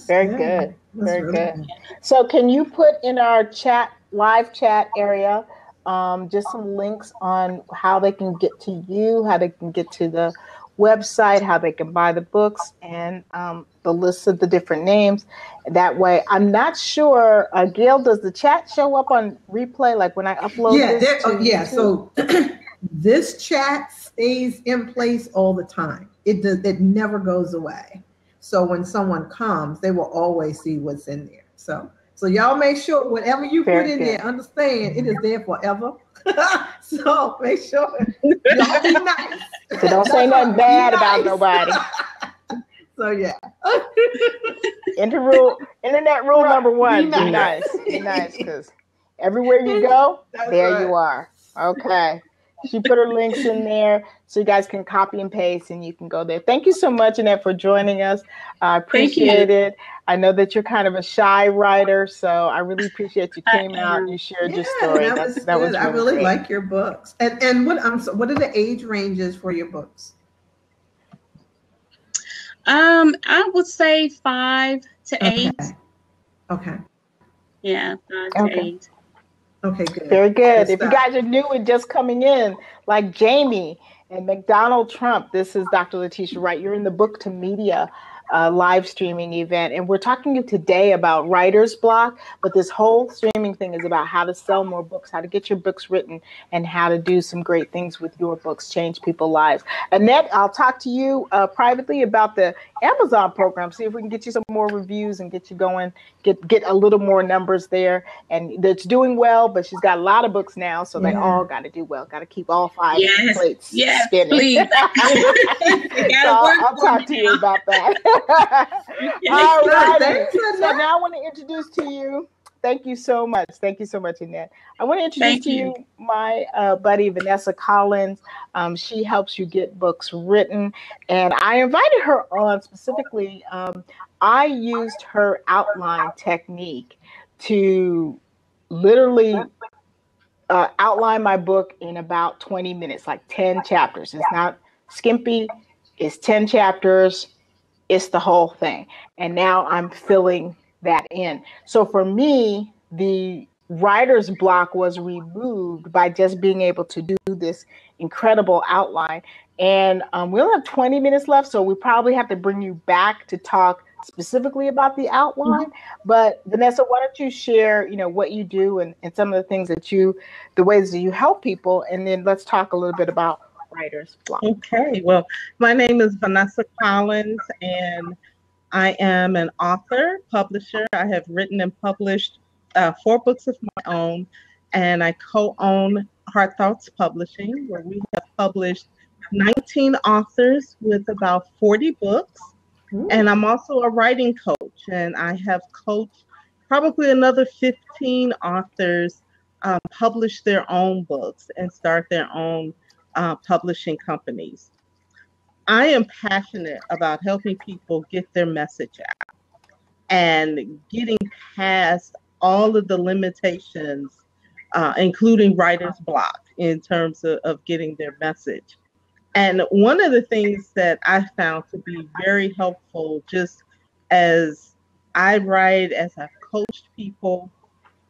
Very good. Very good. So can you put in our live chat area, just some links on how they can get to you, how they can get to the website, how they can buy the books, and the list of the different names. That way, I'm not sure, Gail, does the chat show up on replay, like when I upload this to YouTube? So this chat stays in place all the time. It never goes away. So when someone comes, they will always see what's in there. So y'all make sure whatever you put in there, understand it is there forever. So make sure y'all be nice. So don't say nothing bad about nobody. So yeah. Internet rule number one, be nice. Be nice, because everywhere you go, you are. Okay. She put her links in there so you guys can copy and paste and you can go there. Thank you so much, Annette, for joining us. I appreciate it. I know that you're kind of a shy writer, so I really appreciate you came out and you shared your story. That was good. I really like your books. And what are the age ranges for your books? I would say 5 to 8. Okay. Yeah, 5 to 8. Okay, good. Very good. If you guys are new and just coming in, like Jamie and McDonald Trump, this is Dr. Letitia Wright. You're in the Book to Media live streaming event. And we're talking to you today about writer's block, but this whole streaming thing is about how to sell more books, how to get your books written, and how to do some great things with your books, change people's lives. Annette, I'll talk to you privately about the Amazon program, see if we can get you some more reviews and get you going, get a little more numbers there. And that's doing well, but she's got a lot of books now, so they all got to do well. Got to keep all 5 plates spinning. Please. So I'll talk to you about that. All right. So now I want to introduce to you. Thank you so much. Thank you so much, Annette. I want to introduce to you my buddy, Vanessa Collins. She helps you get books written. And I invited her on specifically. I used her outline technique to literally outline my book in about 20 minutes, like 10 chapters. It's not skimpy. It's 10 chapters. It's the whole thing. And now I'm filling that in. So for me, the writer's block was removed by just being able to do this incredible outline. And we only have 20 minutes left, so we probably have to bring you back to talk specifically about the outline. But Vanessa, why don't you share, what you do and some of the things the ways that you help people, and then let's talk a little bit about writer's block. Okay, well, my name is Vanessa Collins, and I am an author, publisher. I have written and published 4 books of my own, and I co-own Heart Thoughts Publishing, where we have published 19 authors with about 40 books. And I'm also a writing coach, and I have coached probably another 15 authors publish their own books and start their own publishing companies. I am passionate about helping people get their message out and getting past all of the limitations, including writer's block, in terms of getting their message. And one of the things that I found to be very helpful, just as I write, as I've coached people,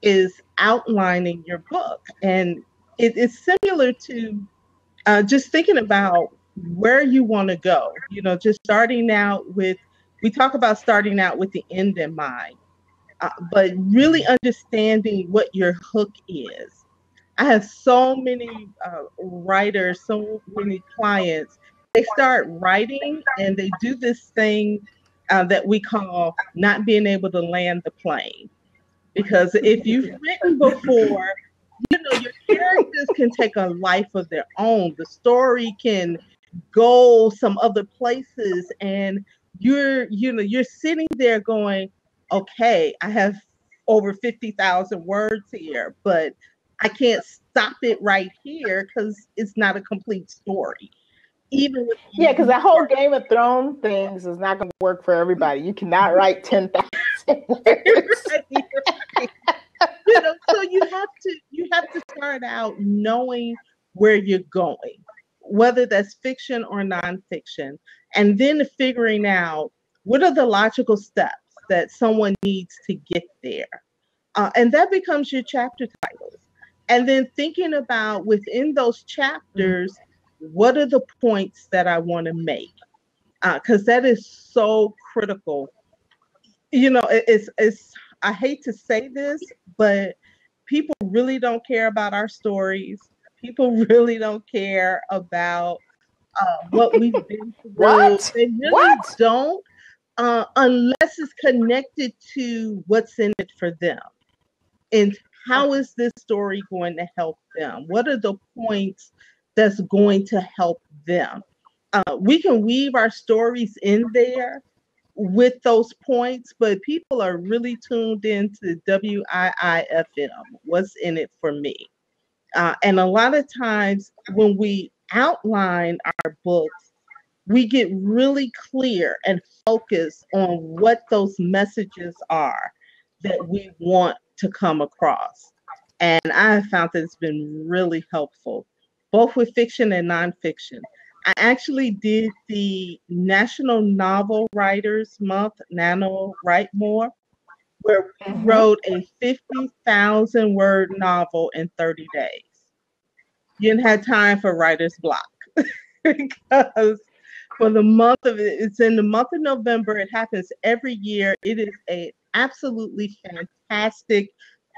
is outlining your book. And it is similar to just thinking about where you want to go, just starting out with, we talk about starting out with the end in mind, but really understanding what your hook is. I have so many writers, so many clients. They start writing and they do this thing that we call not being able to land the plane. Because if you've written before, your characters can take a life of their own. The story can go some other places, and you're sitting there going, okay, I have over 50,000 words here, but I can't stop it right here because it's not a complete story. Even with Yeah, because that whole Game of Thrones things is not going to work for everybody. You cannot write 10,000 words. So you have to start out knowing where you're going, whether that's fiction or nonfiction, and then figuring out what are the logical steps that someone needs to get there. And that becomes your chapter titles. And then thinking about within those chapters, what are the points that I want to make? Because that is so critical. It's I hate to say this, but people really don't care about our stories. People really don't care about what we've been through. What? They really don't, unless it's connected to what's in it for them. And how is this story going to help them? What are the points that's going to help them? We can weave our stories in there with those points, but people are really tuned into WIIFM. What's in it for me? And a lot of times when we outline our books, we get really clear and focus on what those messages are that we want to come across. And I have found that it's been really helpful, both with fiction and nonfiction. I actually did the National Novel Writers Month, Nano Write More, where we wrote a 50,000 word novel in 30 days. You didn't have time for writer's block because for the month of it's in the month of November. It happens every year. It is a absolutely fantastic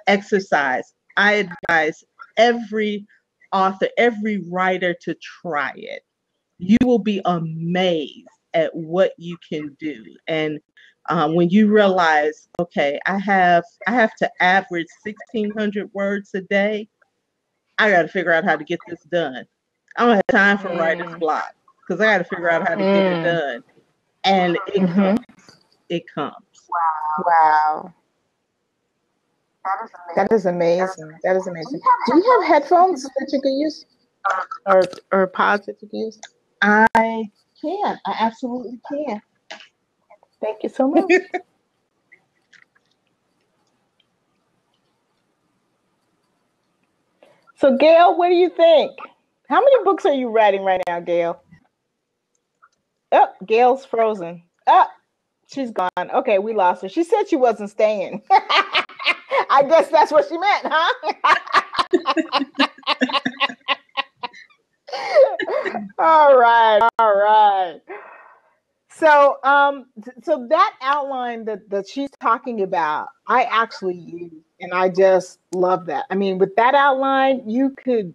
exercise. I advise every author, every writer to try it. You will be amazed at what you can do. And when you realize, okay, I have to average 1,600 words a day, I got to figure out how to get this done. I don't have time for writer's block because I got to figure out how to get it done. And it comes. It comes. Wow. That is amazing. That is amazing. Do you have headphones that you can use? Or pods that you can use? I can. I absolutely can. Thank you so much. So, Gail, what do you think? How many books are you writing right now, Gail? Oh, Gail's frozen. Oh, she's gone. Okay, we lost her. She said she wasn't staying. I guess that's what she meant, huh? All right. So, so that outline that she's talking about, I actually use, and I just love that. I mean, with that outline, you could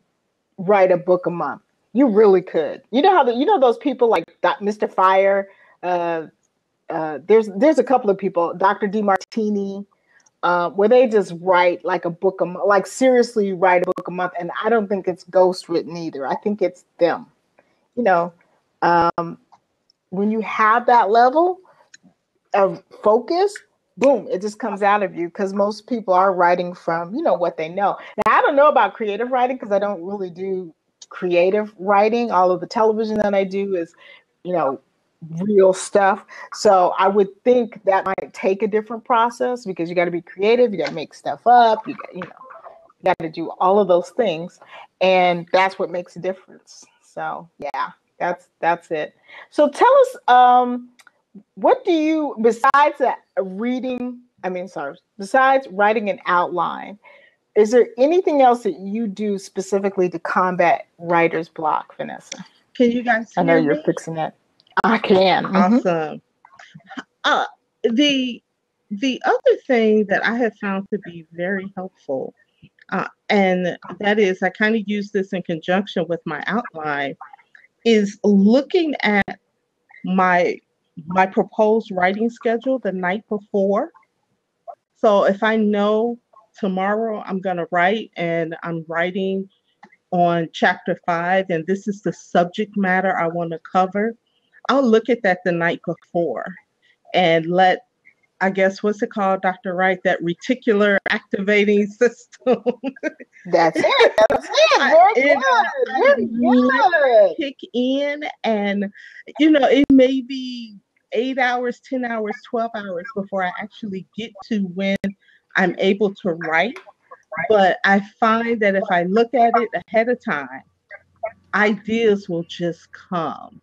write a book a month. You really could. You know how those people like Mr. Fire. There's a couple of people, Dr. DeMartini, where they just write like a book a month, like seriously write a book a month, and I don't think it's ghost written either. I think it's them. When you have that level of focus, boom, it just comes out of you because most people are writing from, what they know. Now, I don't know about creative writing because I don't really do creative writing. All of the television that I do is, real stuff. So I would think that might take a different process because you got to be creative. You got to make stuff up. You got to do all of those things. And that's what makes a difference. So yeah, that's it. So tell us, what do you, besides reading besides writing an outline, is there anything else that you do specifically to combat writer's block, Vanessa? Can you guys I know hear you're me? fixing that. I can. Awesome. Uh, the other thing that I have found to be very helpful, and that is, I kind of use this in conjunction with my outline, is looking at my proposed writing schedule the night before. So if I know tomorrow I'm going to write and I'm writing on chapter 5 and this is the subject matter I want to cover, I'll look at that the night before and let, I guess, what's it called, Dr. Wright, that reticular activating system. That's it. That's it. Very good. Very good. Kick in, and it may be 8 hours, 10 hours, 12 hours before I actually get to when I'm able to write. But I find that if I look at it ahead of time, ideas will just come.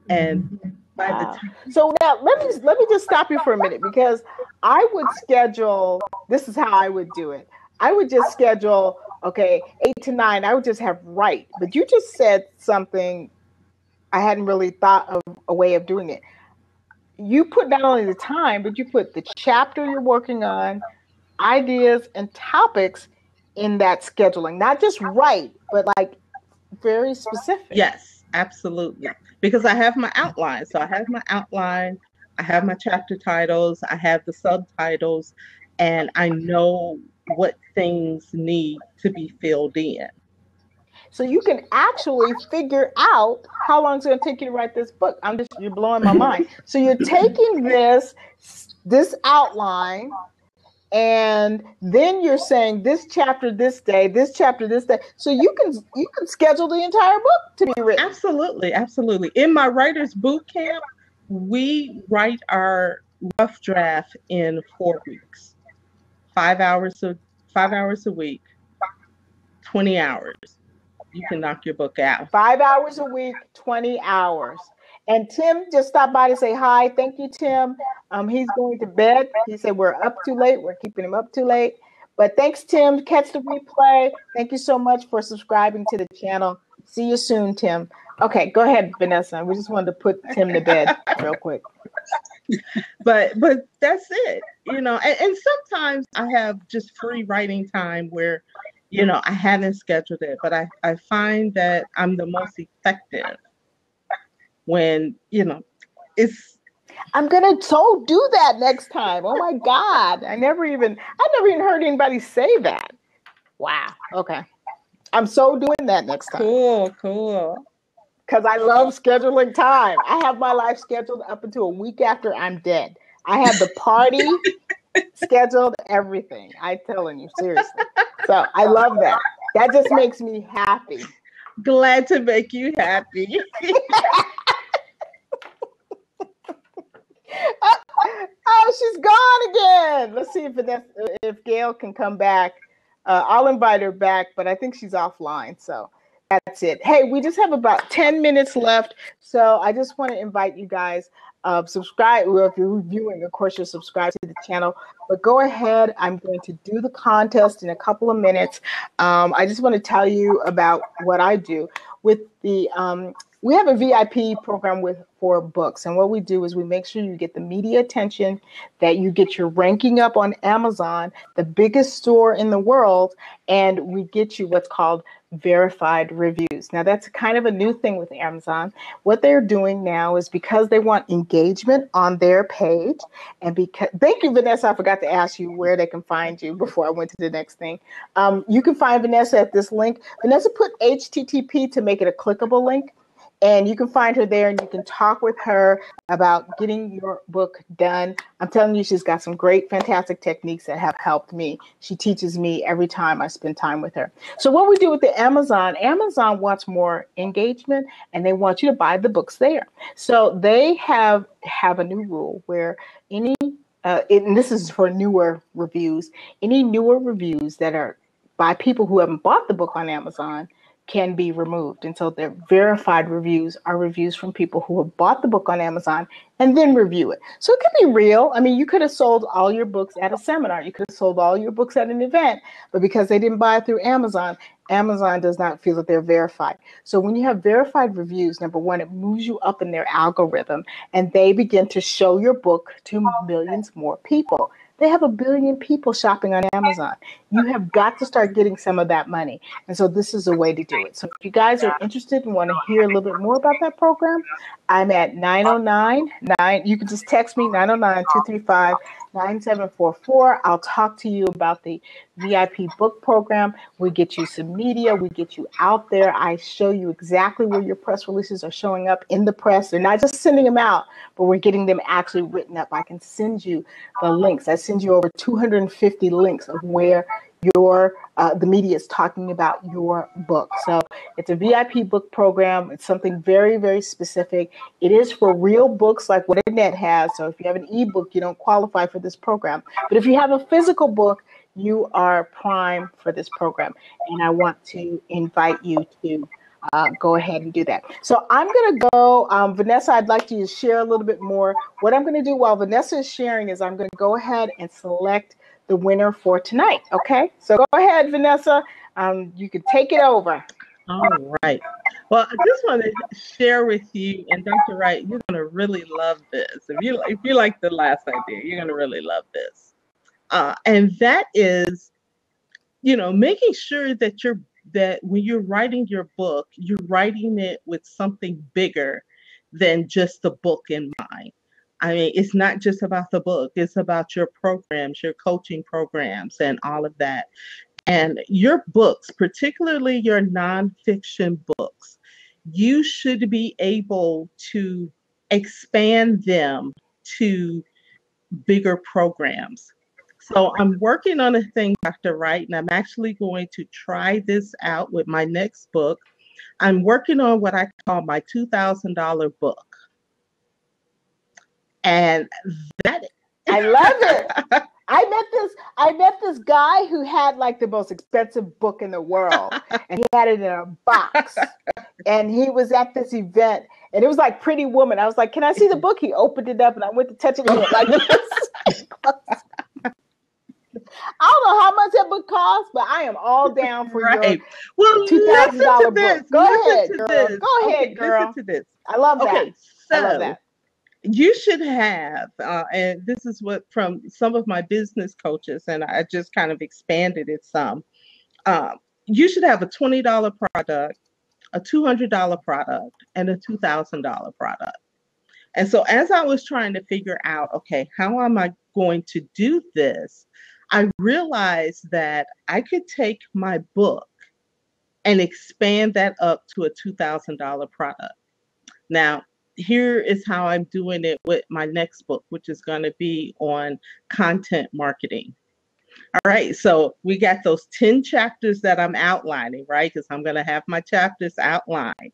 And by the time. So now let me just stop you for a minute, because I would schedule, this is how I would do it. I would just schedule, okay, 8 to 9, I would just have write. But you just said something I hadn't really thought of a way of doing it. You put not only the time, but you put the chapter you're working on, ideas and topics in that scheduling. Not just write, but like very specific. Yes, absolutely. Because I have my outline. So I have my outline, I have my chapter titles, I have the subtitles, and I know what things need to be filled in. So you can actually figure out how long it's going to take you to write this book. You're blowing my mind. So you're taking this outline, and then you're saying this chapter this day, this chapter this day. So you can schedule the entire book to be written. Absolutely, absolutely. In my writer's boot camp, we write our rough draft in 4 weeks. 5 hours a week, 20 hours. You can knock your book out. 5 hours a week, 20 hours. And Tim just stopped by to say hi. Thank you, Tim. He's going to bed. He said we're up too late. We're keeping him up too late. But thanks, Tim. Catch the replay. Thank you so much for subscribing to the channel. See you soon, Tim. Okay, go ahead, Vanessa. We just wanted to put Tim to bed real quick. But that's it. And sometimes I have just free writing time where I haven't scheduled it, but I find that I'm the most effective when, it's. I'm going to do that next time. Oh my God. I never even heard anybody say that. Wow. Okay. I'm so doing that next time. Cool. Because I love scheduling time. I have my life scheduled up until a week after I'm dead. I have the party scheduled, everything. I'm telling you, seriously. So I love that. That just makes me happy. Glad to make you happy. Oh, she's gone again. Let's see if Gail can come back. I'll invite her back, but I think she's offline. So that's it. Hey, we just have about 10 minutes left. So I just want to invite you guys, subscribe. Well, if you're reviewing, of course, you're subscribed to the channel. But go ahead. I'm going to do the contest in a couple of minutes. I just want to tell you about what I do with the. We have a VIP program for books, and what we do is we make sure you get the media attention, that you get your ranking up on Amazon, the biggest store in the world, and we get you what's called verified reviews. Now, that's kind of a new thing with Amazon. What they're doing now is, because they want engagement on their page, and because, thank you, Vanessa, I forgot to ask you where they can find you before I went to the next thing. You can find Vanessa at this link. Vanessa put HTTP to make it a clickable link. And you can find her there, and you can talk with her about getting your book done. I'm telling you, she's got some great, fantastic techniques that have helped me. She teaches me every time I spend time with her. So what we do with the Amazon wants more engagement, and they want you to buy the books there. So they have a new rule where and this is for newer reviews, any newer reviews that are by people who haven't bought the book on Amazon can be removed. And so their verified reviews are reviews from people who have bought the book on Amazon and then review it. So it could be real. I mean, you could have sold all your books at a seminar. You could have sold all your books at an event, but because they didn't buy it through Amazon, Amazon does not feel that they're verified. So when you have verified reviews, number one, it moves you up in their algorithm, and they begin to show your book to millions more people. They have 1 billion people shopping on Amazon. You have got to start getting some of that money. And so this is a way to do it. So if you guys are interested and want to hear a little bit more about that program, I'm at 909-9. You can just text me, 909-235-9744. I'll talk to you about the VIP book program. We get you some media. We get you out there. I show you exactly where your press releases are showing up in the press. They're not just sending them out, but we're getting them actually written up. I can send you the links. I send you over 250 links of where your the media is talking about your book. So it's a VIP book program. It's something very, very specific. It is for real books like what Annette has. So if you have an ebook, you don't qualify for this program. But if you have a physical book, you are prime for this program. And I want to invite you to go ahead and do that. So I'm going to go, Vanessa, I'd like you to share a little bit more. What I'm going to do while Vanessa is sharing is I'm going to go ahead and select the winner for tonight. Okay, so go ahead, Vanessa. You can take it over. All right. Well, I just want to share with you, and Dr. Wright, you're going to really love this. If you like the last idea, you're going to really love this. And that is, making sure that when you're writing your book, you're writing it with something bigger than just the book in mind. I mean, it's not just about the book. It's about your programs, your coaching programs, and all of that. And your books, particularly your nonfiction books, you should be able to expand them to bigger programs. So I'm working on a thing, Dr. Wright, and I'm actually going to try this out with my next book. I'm working on what I call my $2,000 book. And that I love it. I met this guy who had like the most expensive book in the world, and he had it in a box. And he was at this event, and it was like Pretty Woman. I was like, "Can I see the book?" He opened it up, and I went to touch it, and he went like this. I don't know how much that book costs, but I am all down for your $2,000 book. Go ahead, girl. Go ahead, girl. Listen to this. I love that. Okay, so I love that. You should have, and this is what from some of my business coaches, and I just kind of expanded it some. You should have a $20 product, a $200 product, and a $2,000 product. And so as I was trying to figure out, okay, how am I going to do this? I realized that I could take my book and expand that up to a $2,000 product. Now, here is how I'm doing it with my next book, which is going to be on content marketing. All right, so we got those 10 chapters that I'm outlining, right? Because I'm going to have my chapters outlined.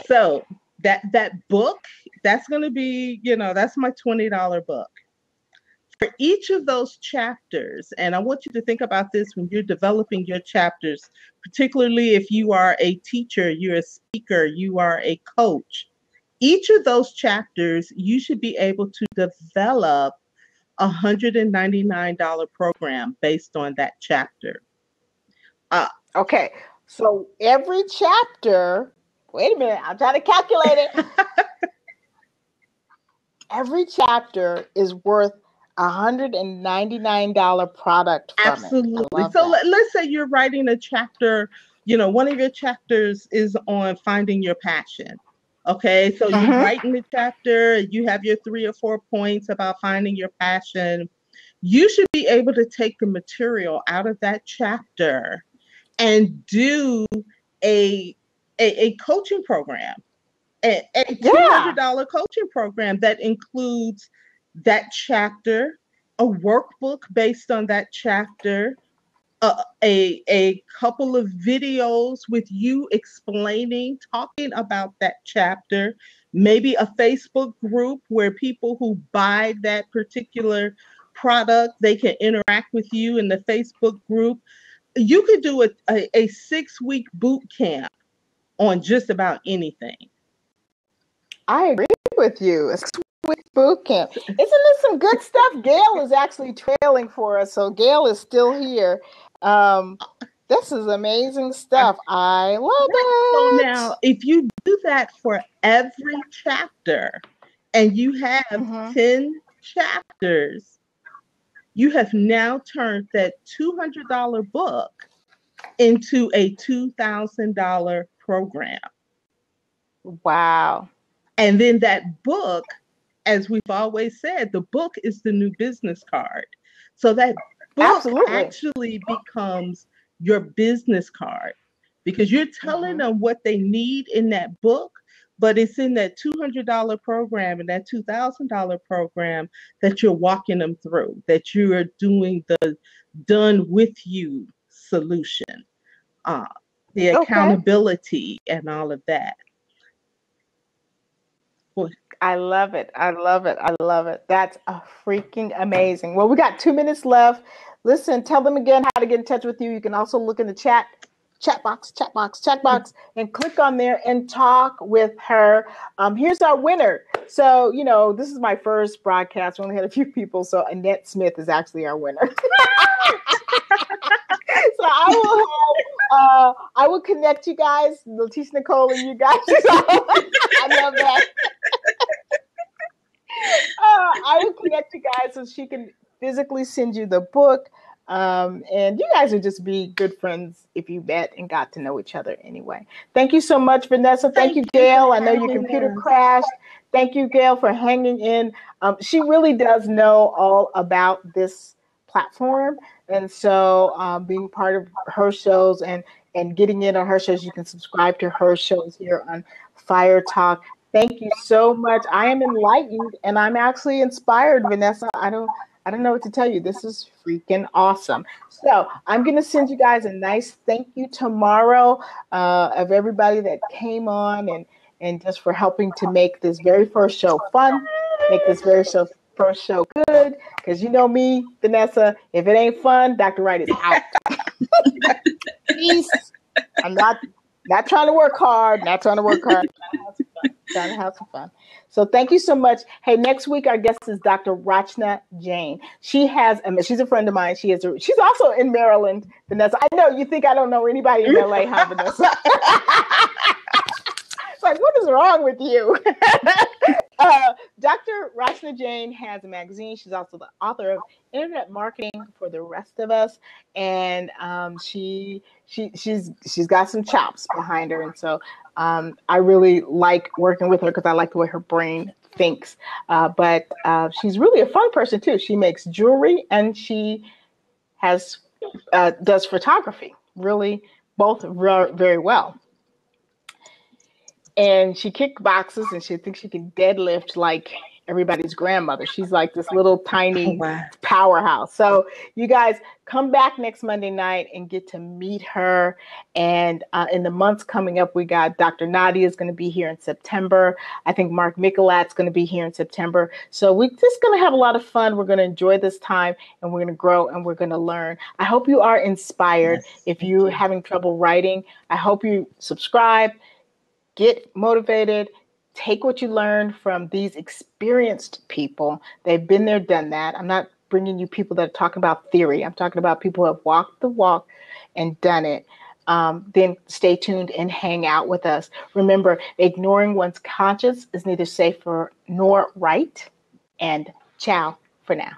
So that book, that's going to be, that's my $20 book. For each of those chapters, and I want you to think about this when you're developing your chapters, particularly if you are a teacher, you're a speaker, you are a coach. Each of those chapters, you should be able to develop a $199 program based on that chapter. Okay, so every chapter, wait a minute, I'm trying to calculate it. Every chapter is worth $199 product from Absolutely. It. So let's say you're writing a chapter, one of your chapters is on finding your passion. Okay, so you're writing the chapter, you have your 3 or 4 points about finding your passion. You should be able to take the material out of that chapter and do a coaching program, a $200 coaching program that includes that chapter, a workbook based on that chapter, a couple of videos with you explaining, talking about that chapter, maybe a Facebook group where people who buy that particular product, they can interact with you in the Facebook group. You could do a 6-week boot camp on just about anything. I agree with you. A 6 Week boot camp. Isn't this some good stuff? Gail is actually trailing for us, so Gail is still here. This is amazing stuff. I love So it. now, if you do that for every chapter and you have 10 chapters, you have now turned that $200 book into a $2,000 program. Wow. And then that book, as we've always said, the book is the new business card. So that book actually becomes your business card because you're telling them what they need in that book, but it's in that $200 program and that $2,000 program that you're walking them through, that you are doing the done with you solution, the accountability and all of that. I love it. I love it. I love it. That's freaking amazing. Well, we got 2 minutes left. Listen, tell them again how to get in touch with you. You can also look in the chat box, and click on there and talk with her. Here's our winner. So, this is my first broadcast. We only had a few people. So Annette Smith is actually our winner. So I will connect you guys, Letitia, Nicole, and you guys. I love that. I will connect you guys so she can physically send you the book. And you guys would just be good friends if you met and got to know each other anyway. Thank you so much, Vanessa. Thank you, Gail. I know your computer crashed. Thank you, Gail, for hanging in. She really does know all about this platform. And so being part of her shows and getting in on her shows, you can subscribe to her shows here on Fire Talk. Thank you so much. I am enlightened and I'm actually inspired, Vanessa. I don't know what to tell you. This is freaking awesome. So I'm going to send you guys a nice thank you tomorrow of everybody that came on and just for helping to make this very first show fun, make this very first show good. Because you know me, Vanessa, if it ain't fun, Dr. Wright is out. Peace. I'm not trying to work hard, trying to have some fun. So thank you so much. Hey, next week our guest is Dr. Rachna Jain. She's a friend of mine. She's also in Maryland, Vanessa. I know you think I don't know anybody in LA, huh, Vanessa? It's like, what is wrong with you? Dr. Rachna Jain has a magazine. She's also the author of Internet Marketing for the Rest of Us, and she's got some chops behind her, and so I really like working with her because I like the way her brain thinks. But she's really a fun person too. She makes jewelry and she does photography, really both very well. And she kickboxes and she thinks she can deadlift like everybody's grandmother. She's like this little tiny powerhouse. So you guys come back next Monday night and get to meet her. And in the months coming up, we got Dr. Nadia is going to be here in September. I think Mark Mikolat's going to be here in September. So we're just going to have a lot of fun. We're going to enjoy this time and we're going to grow and we're going to learn. I hope you are inspired. Yes, if you're having trouble writing, I hope you subscribe. Get motivated, take what you learned from these experienced people. They've been there, done that. I'm not bringing you people that are talking about theory. I'm talking about people who have walked the walk and done it. Then stay tuned and hang out with us. Remember, ignoring one's conscience is neither safe nor right. And ciao for now.